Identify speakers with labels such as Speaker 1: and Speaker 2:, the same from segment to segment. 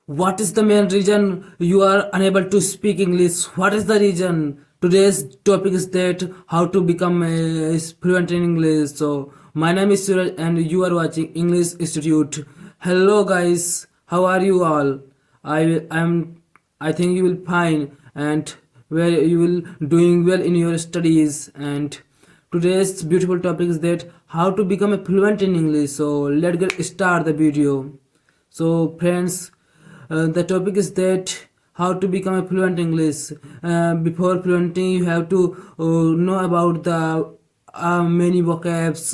Speaker 1: What is the main reason you are unable to speak English? What is the reason? Today's topic is that how to become fluent in English. So my name is Suraj and you are watching English Institute. Hello guys, how are you all? I think you will fine and where you will doing well in your studies. And today's beautiful topic is that how to become a fluent in English. So let's get start the video. So friends, the topic is that how to become a fluent English. Before fluenting, you have to know about the many vocabs.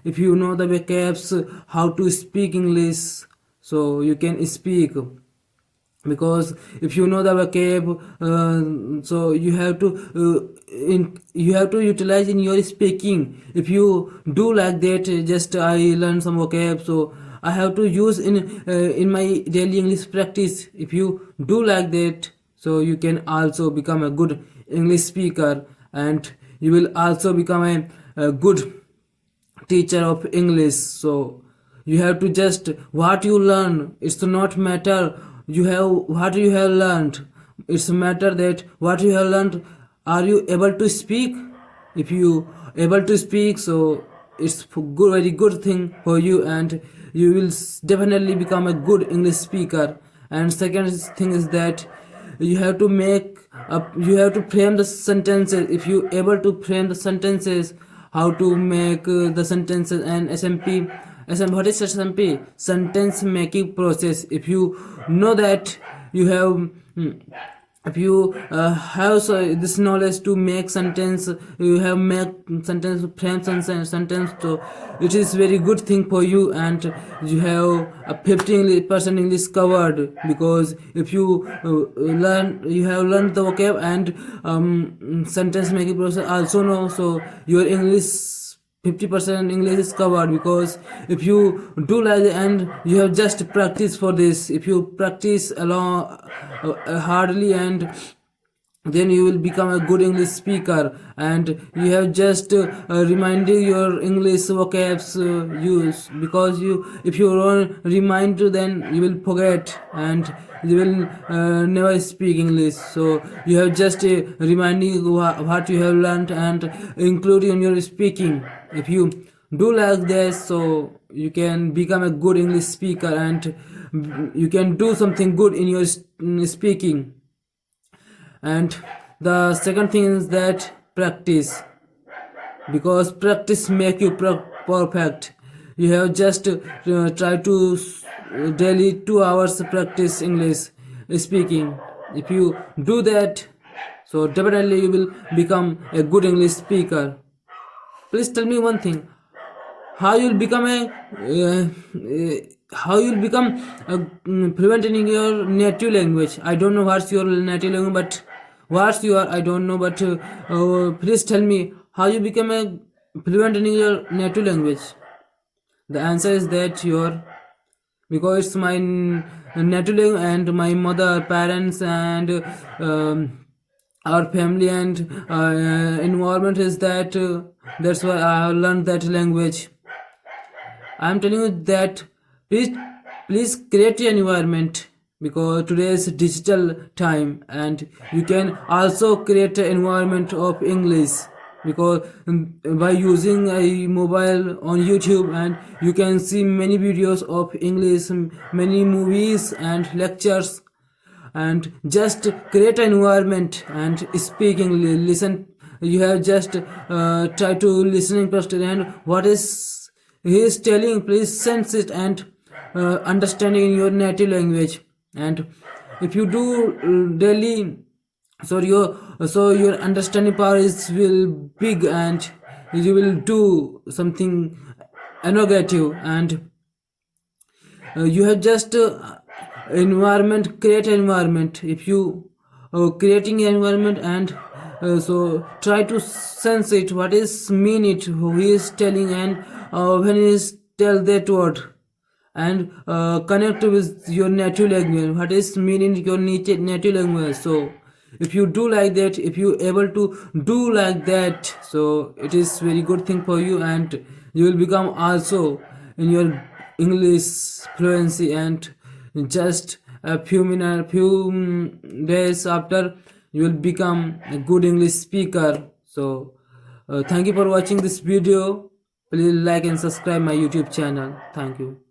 Speaker 1: If you know the vocabs, how to speak English, so you can speak. Because if you know the vocab, so you have to utilize in your speaking. If you do like that, just I learn some vocab, so I have to use in my daily English practice. If you do like that, so you can also become a good English speaker, and you will also become a good teacher of English. So you have to just what you learn. It's not matter you have what you have learned. It's a matter that what you have learned. Are you able to speak? If you able to speak, so it's good, very good thing for you, and you will definitely become a good English speaker. And second thing is that you have to make up, you have to frame the sentences. If you able to frame the sentences, how to make the sentences and what is SMP? Sentence making process. If you know that, you have if you have this knowledge to make sentence, you have make sentence frame sentence, so it is very good thing for you, and you have a 15% English covered. Because if you you have learned the vocab and sentence making process also know, so your English 50% English is covered. Because if you do like that, and you have just practice for this, if you practice along hardly, and then you will become a good English speaker. And you have just reminding your English vocabs use. Because you, if you don't remind, then you will forget and you will never speak English. So you have just reminding what you have learned and including in your speaking. If you do like this, so you can become a good English speaker, and you can do something good in your speaking. And the second thing is that practice. Because practice make you perfect. You have just try to daily 2 hours practice English speaking. If you do that, so definitely you will become a good English speaker. Please tell me one thing: how you'll become fluent in your native language. I don't know what's your native language, but what's your, I don't know, but please tell me how you become a fluent in your native language. The answer is that your, because it's my native language, and my mother, parents, and our family and environment is that that's why I have learned that language. I am telling you that please create your environment. Because today's digital time, and you can also create an environment of English. Because by using a mobile on YouTube, and you can see many videos of English, many movies and lectures, and just create an environment and speaking, listen. You have just try to listening first, and what is he is telling, please sense it and understanding in your native language. And if you do daily, so your understanding power is will big, and you will do something innovative. And you have just environment, create an environment. If you creating an environment, and so try to sense it, what is mean it, who he is telling, and when he is tell that word, and connect with your native language, what is meaning your native language. So if you do like that, if you able to do like that, so it is very good thing for you, and you will become also in your English fluency, and just a few minutes, days after, you will become a good English speaker. So thank you for watching this video. Please like and subscribe my YouTube channel. Thank you.